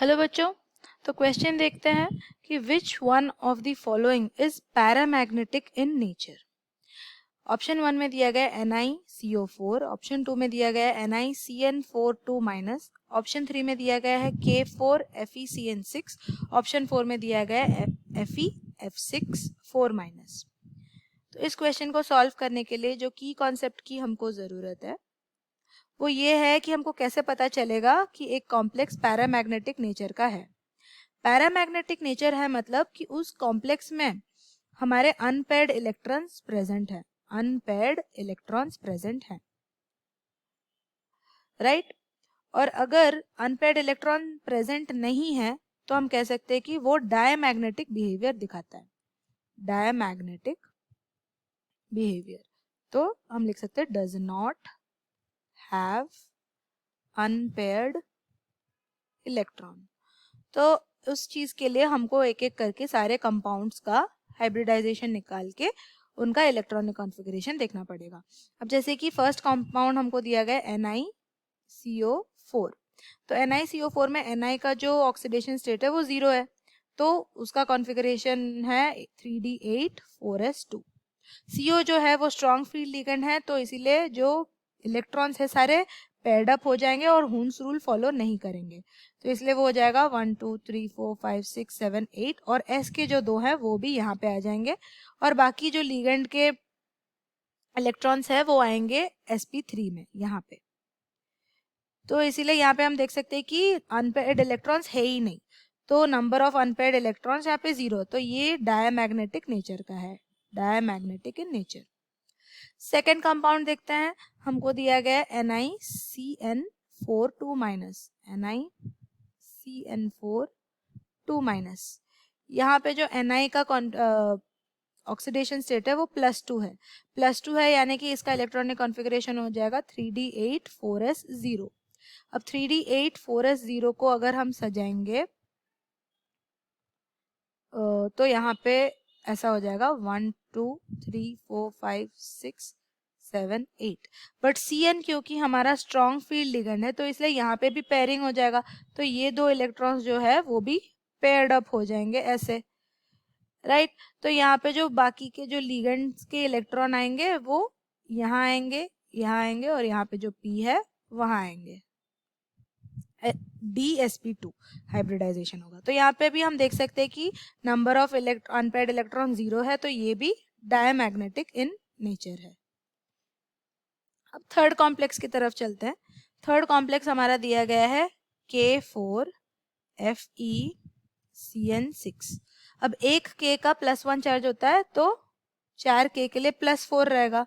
Hello बच्चों, तो question देखते हैं कि which one of the following is paramagnetic in nature. Option 1 में दिया गया NiCO4, ऑप्शन 2 में दिया गया NiCN4 माइनस, ऑप्शन 3 में दिया गया है K4FeCN6, ऑप्शन 4 में दिया गया है FeF6 माइनस। तो इस क्वेश्चन को सॉल्व करने के लिए जो की कॉन्सेप्ट की हमको ज़रूरत है वो ये है कि हमको कैसे पता चलेगा कि एक कॉम्प्लेक्स पैरामैग्नेटिक नेचर का है। पैरामैग्नेटिक नेचर है मतलब कि उस कॉम्प्लेक्स में हमारे अनपेयर्ड इलेक्ट्रॉन्स प्रेजेंट है, अनपेयर्ड इलेक्ट्रॉन्स प्रेजेंट है, राइट। और अगर अनपेयर्ड इलेक्ट्रॉन प्रेजेंट नहीं है तो हम कह सकते हैं कि वो डायमैग्नेटिक बिहेवियर दिखाता है, डायमैग्नेटिक बिहेवियर। तो हम लिख सकते हैं does not have unpaired electron. तो उस चीज के लिए हमको एक एक करके सारे कंपाउंड्स का हाइब्रिडाइजेशन निकाल के उनका इलेक्ट्रॉनिक कॉन्फ़िगरेशन देखना पड़ेगा। अब जैसे कि फर्स्ट कंपाउंड हमको दिया गया NiCO4, तो NiCO4 में Ni का जो ऑक्सीडेशन स्टेट है वो 0 है, तो उसका कॉन्फ़िगरेशन है 3D8 4s2। CO जो है वो स्ट्रॉन्ग फील्ड लिगेंड है, तो इसीलिए जो इलेक्ट्रॉन्स है सारे पेयर्ड अप हो जाएंगे और हुन्स रूल फॉलो नहीं करेंगे, तो इसलिए वो हो जाएगा 1 2 3 4 5 6 7 8, और S के जो 2 हैं वो भी यहाँ पे आ जाएंगे, और बाकी जो लिगेंड के इलेक्ट्रॉन्स है वो आएंगे sp3 में यहाँ पे। तो इसीलिए यहाँ पे हम देख सकते हैं कि अनपेयर्ड इलेक्ट्रॉन्स है ही नहीं, तो नंबर ऑफ अनपेयर्ड इलेक्ट्रॉन्स यहाँ पे 0, तो ये डायमैग्नेटिक नेचर का है, diamagnetic in nature. Second compound देखते हैं, हमको दिया गया है NiCN4 माइनस, NiCN4 माइनस। यहाँ पे जो Ni का ऑक्सीडेशन स्टेट है वो +2 है, +2 है यानी कि इसका इलेक्ट्रॉनिक कॉन्फ़िगरेशन हो जाएगा 3D8 4s0। अब 3D8 4s0 को अगर हम सजाएंगे तो यहाँ पे ऐसा हो जाएगा 1 2 3 4 5 6 7 8, बट Cn क्योंकि हमारा स्ट्रॉन्ग फील्ड लिगेंड है तो इसलिए यहाँ पे भी पेयरिंग हो जाएगा, तो ये दो इलेक्ट्रॉन्स जो है वो भी पेयर्ड अप हो जाएंगे ऐसे, राइट। तो यहाँ पे जो बाकी के जो लिगेंड्स के इलेक्ट्रॉन आएंगे वो यहाँ आएंगे, यहाँ आएंगे, और यहाँ पे जो P है वहां आएंगे, DsP2 हाइब्रिडाइजेशन होगा। तो यहाँ पे भी हम देख सकते हैं कि नंबर ऑफ अनपेयर्ड इलेक्ट्रॉन 0 है, तो ये भी डायमैग्नेटिक इन नेचर है। अब थर्ड कॉम्प्लेक्स की तरफ चलते हैं। थर्ड कॉम्प्लेक्स हमारा दिया गया है K4FeCN6। अब एक K का +1 चार्ज होता है तो 4 K के लिए +4 रहेगा,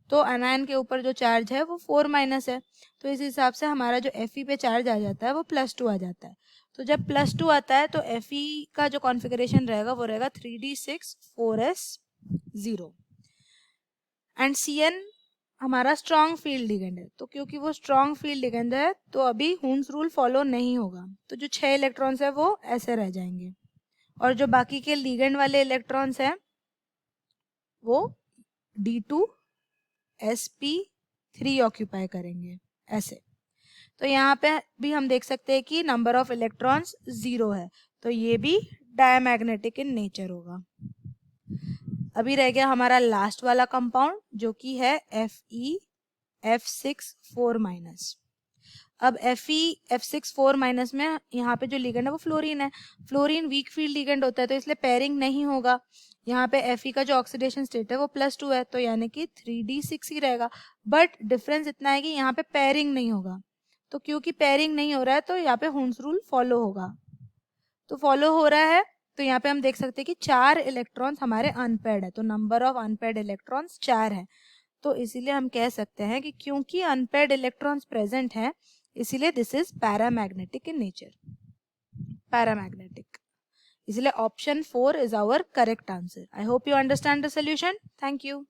तो अनायन के ऊपर जो चार्ज है वो 4 माइनस है, तो इस हिसाब से हमारा जो Fe पे चार्ज आ जाता है वो +2 आ जाता है। तो जब +2 आता है तो Fe का जो कॉन्फ़िगरेशन रहेगा वो रहेगा 3D6 4s0, एंड Cn हमारा स्ट्रॉन्ग फील्ड लिगेंड है, तो क्योंकि वो स्ट्रॉन्ग फील्ड लिगेंड है तो अभी हुन्स रूल फॉलो नहीं होगा, तो जो 6 इलेक्ट्रॉन्स है वो ऐसे रह जाएंगे, और जो बाकी के लिगेंड वाले इलेक्ट्रॉन्स हैं वो D2sp3 ऑक्यूपाई करेंगे ऐसे। तो यहाँ पे भी हम देख सकते हैं कि नंबर ऑफ इलेक्ट्रॉन्स 0 है, तो ये भी डायमैग्नेटिक इन नेचर होगा। अभी रह गया हमारा लास्ट वाला कंपाउंड जो कि है FeF6 माइनस। अब FeF6 माइनस में यहाँ पे जो लिगेंड है वो फ्लोरीन है, फ्लोरीन वीक फील्ड लिगेंड होता है तो इसलिए पेयरिंग नहीं होगा। यहाँ पे Fe का जो ऑक्सीडेशन स्टेट है वो +2 है, तो यानी कि 3D6 ही रहेगा, बट डिफरेंस इतना है कि यहाँ पे पेयरिंग नहीं होगा, तो क्योंकि पेयरिंग नहीं हो रहा है तो यहाँ पे हुन्स रूल फॉलो होगा, तो फॉलो हो रहा है, तो यहाँ पे हम देख सकते हैं कि 4 इलेक्ट्रॉन्स हमारे अनपेयर्ड है, तो नंबर ऑफ अनपेयर्ड इलेक्ट्रॉन्स 4 है, तो इसीलिए हम कह सकते हैं कि क्योंकि अनपेयर्ड इलेक्ट्रॉन्स प्रेजेंट हैं इसीलिए this is paramagnetic in nature, paramagnetic, इसलिए option 4 is our correct answer. I hope you understand the solution. Thank you.